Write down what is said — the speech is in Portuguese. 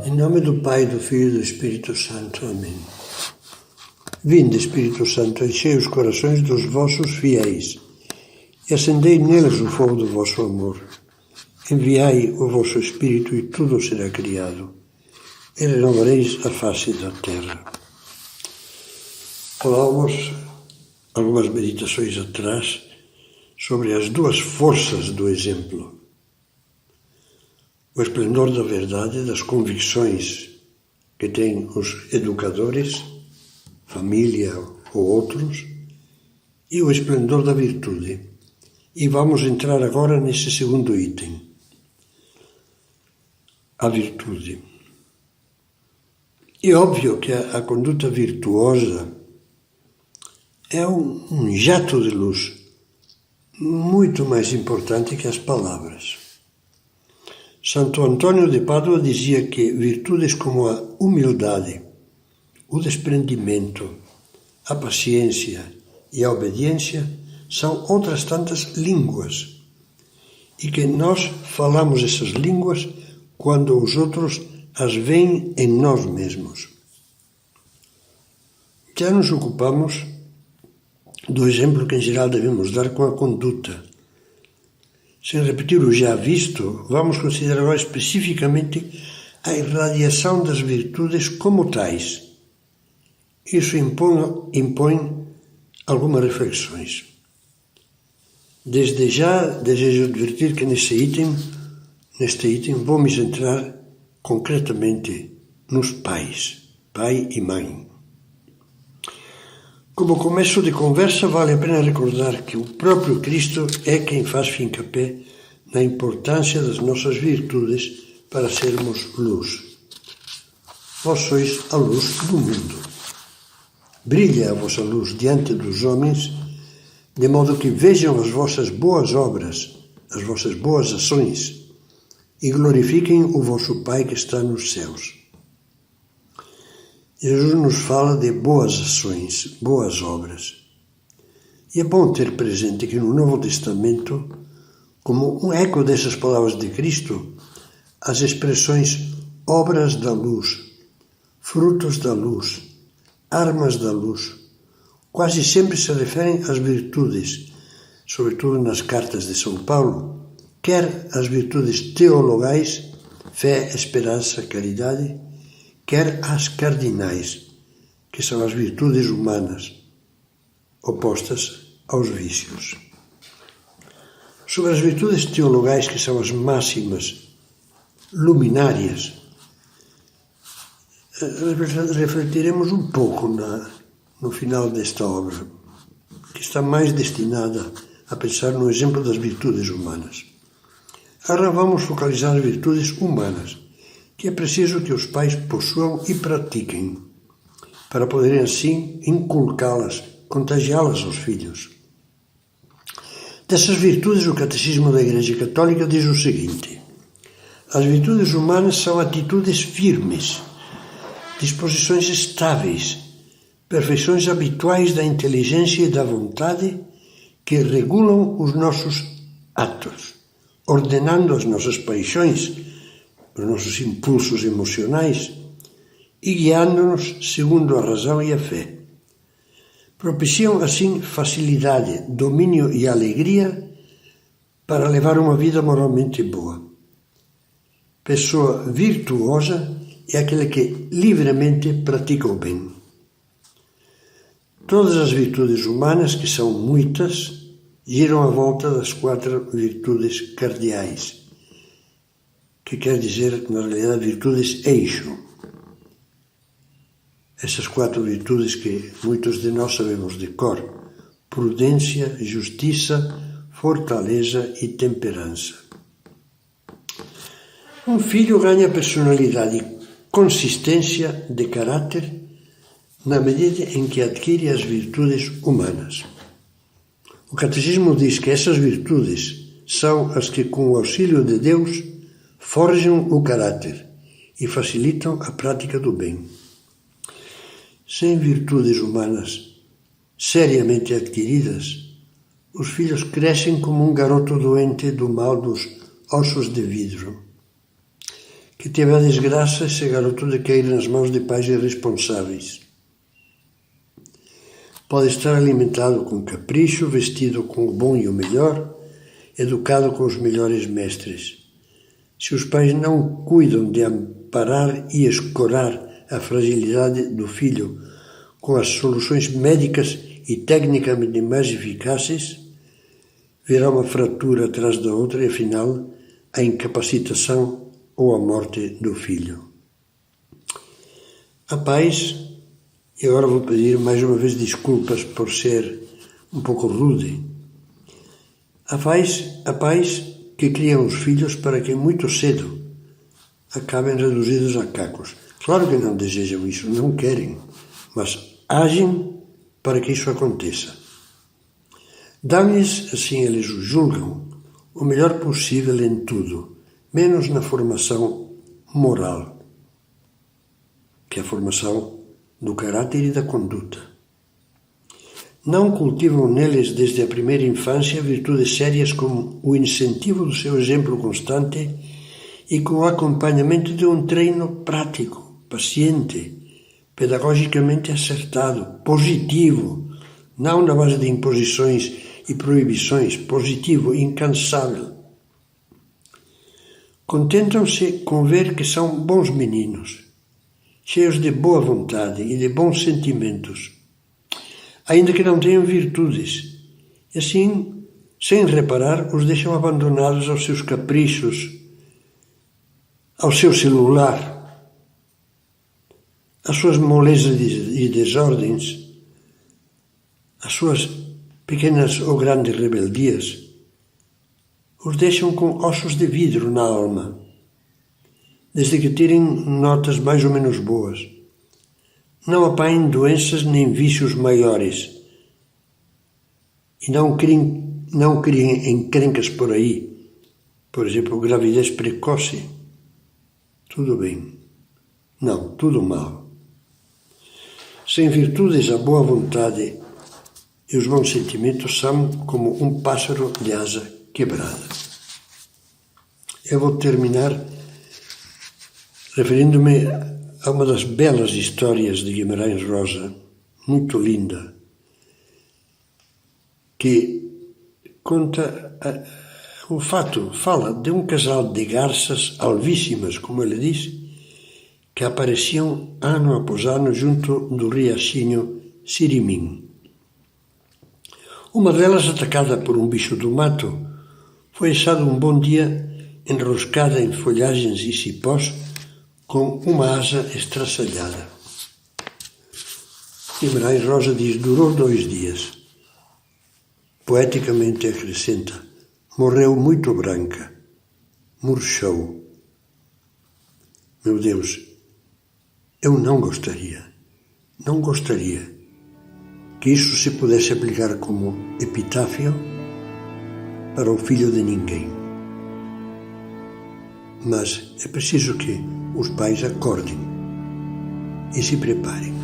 Em nome do Pai, do Filho e do Espírito Santo. Amém. Vinde, Espírito Santo, enchei os corações dos vossos fiéis e acendei neles o fogo do vosso amor. Enviai o vosso Espírito e tudo será criado, e renovareis a face da terra. Falávamos algumas meditações atrás sobre as duas forças do exemplo. O esplendor da verdade, das convicções que têm os educadores, família ou outros, e o esplendor da virtude. E vamos entrar agora nesse segundo item, a virtude. É óbvio que a conduta virtuosa é um jato de luz muito mais importante que as palavras. Santo Antônio de Pádua dizia que virtudes como a humildade, o desprendimento, a paciência e a obediência são outras tantas línguas e que nós falamos essas línguas quando os outros as veem em nós mesmos. Já nos ocupamos do exemplo que em geral devemos dar com a conduta. Sem repetir o já visto, vamos considerar agora especificamente a irradiação das virtudes como tais. Isso impõe algumas reflexões. Desde já desejo advertir que neste item vou me centrar concretamente nos pais, pai e mãe. Como começo de conversa, vale a pena recordar que o próprio Cristo é quem faz fincapé na importância das nossas virtudes para sermos luz. Vós sois a luz do mundo. Brilha a vossa luz diante dos homens, de modo que vejam as vossas boas obras, as vossas boas ações, e glorifiquem o vosso Pai que está nos céus. Jesus nos fala de boas ações, boas obras. E é bom ter presente que no Novo Testamento, como um eco dessas palavras de Cristo, as expressões obras da luz, frutos da luz, armas da luz, quase sempre se referem às virtudes, sobretudo nas cartas de São Paulo, quer as virtudes teologais, fé, esperança, caridade, quer as cardinais, que são as virtudes humanas, opostas aos vícios. Sobre as virtudes teologais, que são as máximas, luminárias, refletiremos um pouco no final desta obra, que está mais destinada a pensar no exemplo das virtudes humanas. Agora vamos focalizar as virtudes humanas, que é preciso que os pais possuam e pratiquem, para poderem assim inculcá-las, contagiá-las aos filhos. Dessas virtudes, o Catecismo da Igreja Católica diz o seguinte: as virtudes humanas são atitudes firmes, disposições estáveis, perfeições habituais da inteligência e da vontade que regulam os nossos atos, ordenando as nossas paixões, os nossos impulsos emocionais e guiando-nos segundo a razão e a fé. Propiciam assim facilidade, domínio e alegria para levar uma vida moralmente boa. Pessoa virtuosa é aquela que livremente pratica o bem. Todas as virtudes humanas, que são muitas, giram à volta das 4 virtudes cardeais, que quer dizer, na realidade, virtudes eixo. Essas 4 virtudes que muitos de nós sabemos de cor: prudência, justiça, fortaleza e temperança. Um filho ganha personalidade e consistência de caráter na medida em que adquire as virtudes humanas. O Catecismo diz que essas virtudes são as que, com o auxílio de Deus, forjam o caráter e facilitam a prática do bem. Sem virtudes humanas seriamente adquiridas, os filhos crescem como um garoto doente do mal dos ossos de vidro. que teve a desgraça esse garoto de cair nas mãos de pais irresponsáveis. Pode estar alimentado com capricho, vestido com o bom e o melhor, educado com os melhores mestres. Se os pais não cuidam de amparar e escorar a fragilidade do filho com as soluções médicas e tecnicamente mais eficazes, virá uma fratura atrás da outra e, afinal, a incapacitação ou a morte do filho. Há pais, e agora vou pedir mais uma vez desculpas por ser um pouco rude, há pais que criam os filhos para que muito cedo acabem reduzidos a cacos. Claro que não desejam isso, não querem, mas agem para que isso aconteça. Dão-lhes, assim eles o julgam, o melhor possível em tudo, menos na formação moral, que é a formação do caráter e da conduta. Não cultivam neles desde a primeira infância virtudes sérias como o incentivo do seu exemplo constante e com o acompanhamento de um treino prático, paciente, pedagogicamente acertado, positivo, não na base de imposições e proibições, positivo, incansável. Contentam-se com ver que são bons meninos, cheios de boa vontade e de bons sentimentos, ainda que não tenham virtudes, e assim, sem reparar, os deixam abandonados aos seus caprichos, ao seu celular, às suas molezas e desordens, às suas pequenas ou grandes rebeldias, os deixam com ossos de vidro na alma, desde que tirem notas mais ou menos boas. Não apanhem doenças nem vícios maiores e não criem encrencas por aí, por exemplo, gravidez precoce. Tudo bem. Não, tudo mal. Sem virtudes, a boa vontade e os bons sentimentos são como um pássaro de asa quebrada. Eu vou terminar referindo-me a uma das belas histórias de Guimarães Rosa, muito linda, que conta fala de um casal de garças alvíssimas, como ele diz, que apareciam ano após ano junto do riachinho Sirimim. Uma delas, atacada por um bicho do mato, foi achada um bom dia enroscada em folhagens e cipós com uma asa estraçalhada. Guimarães Rosa diz: durou 2 dias. Poeticamente acrescenta: morreu muito branca, murchou. Meu Deus, eu não gostaria que isso se pudesse aplicar como epitáfio para o filho de ninguém. Mas é preciso que os pais acordem e se preparem.